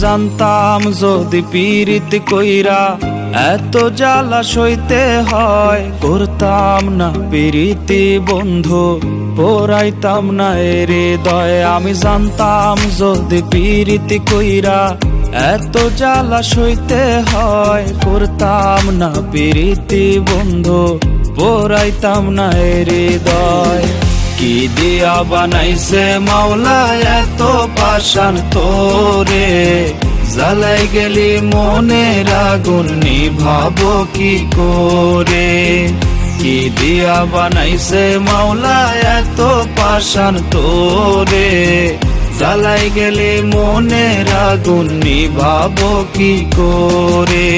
জানতাম যদি পীড়িত কইরা এত জ্বালা সইতে হয়, করতাম না পীড়িতি বন্ধু, পোড়াইতাম না এর হৃদয়। আমি জানতাম যদি পীড়িত কইরা এত জ্বালা সইতে হয়, করতাম না পীড়িতি বন্ধু, পোড়াইতাম না এর হৃদয়। কি দিয়া বানাইছে মাওলা এত পাষাণ তোরে, জ্বালাই গেলি মনের আগুন নিভাবো কি করে। কি দিয়া বানাইছে মাওলা এত পাষাণ তোরে, জ্বালাই গেলি মনের আগুন নিভাবো কি করে।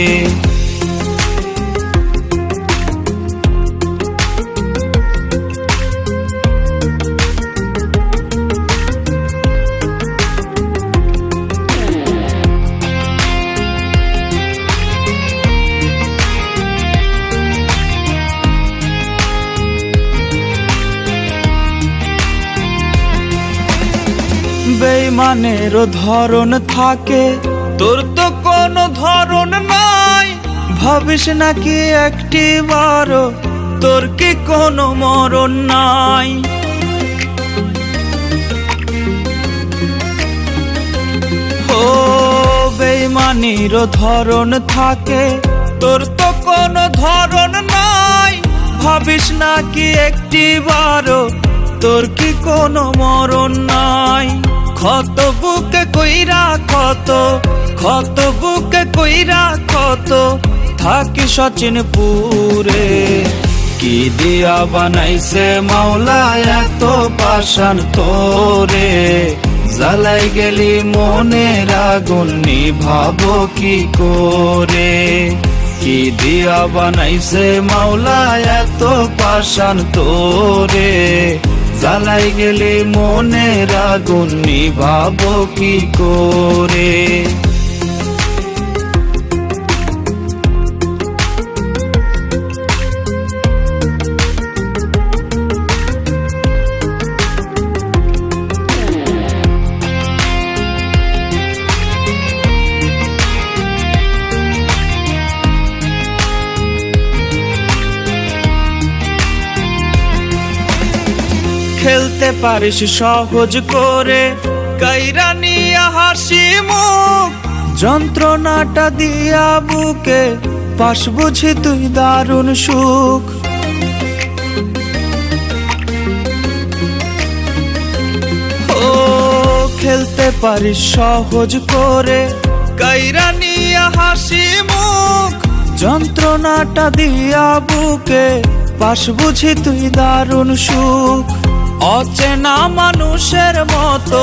বেইমানেরও ধরন থাকে, তোর তো কোনো ধরন নাই। ভাবিস নাকি একটিবারও তোর কি কোনো মরণ নাই। ও বেইমানেরও ধরন থাকে, তোর তো কোনো ধরন নাই। ভাবিস নাকি একটিবারও তোর কি কোনো মরণ নাই। ক্ষত বুকে কইরা ক্ষত বুকে কইরা ক্ষত থাকি সচিনপুরে। কি দিয়া বানাইছে মাওলা এত পাষাণ তোরে, জ্বালাই গেলি মনের আগুন নিভাবো কি করে। কি দিয়া বানাইছে মাওলা এত পাষাণ তোরে, জ্বালাই গেলি মনের আগুন নিভাবো কি করে। খেলতে পারিস সহজ করে কাইরা নিয়া হাসি মুখ, যন্ত্রণাটা দিয়া বুকে পাশ বুঝি তুই দারুণ সুখ। ও খেলতে পারিস সহজ করে কাইরা নিয়া হাসি মুখ, যন্ত্রণাটা দিয়া বুকে পাশ বুঝি তুই দারুণ সুখ। অচেনা মানুষের মতো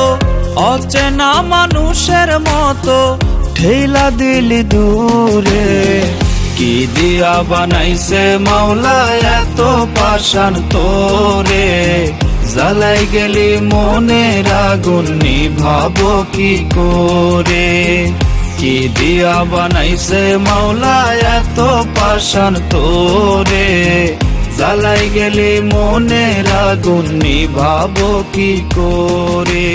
অচেনা মানুষের মতো ঠেলা দিলি দূরে। কি দিয়া বানাইছে মাওলা এত পাষাণ তোরে, জ্বালাই গেলি মনের আগুন নিভাবো কি করে। কি দিয়া বানাইছে মাওলা এত পাষাণ তোরে, জ্বালাই গেলি মনের আগুন নিভাবো কি করে।